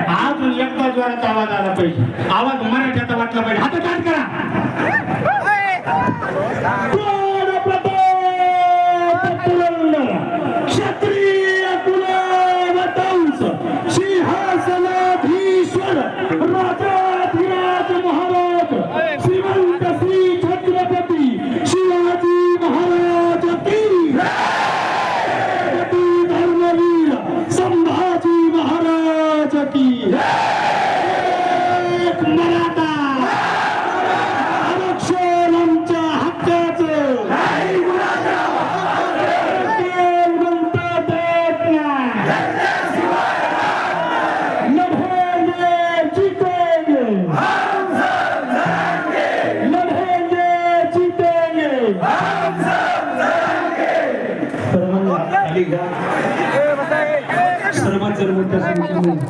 अजून एकदा जोरात आवाज आला पाहिजे, आवाज मराठ्याचा वाटला पाहिजे. हात काट करा. क्षत्रिय कुलवंश सिंहासनाधीश्वर राजाधिराज महाराज श्रीमंत श्री छत्रपती शिवाजी महाराज की छत्रपती धर्मवीर संभाजी महाराज की. एक मराठा आरक्षण आमच्या हक्काचं. सर्वांना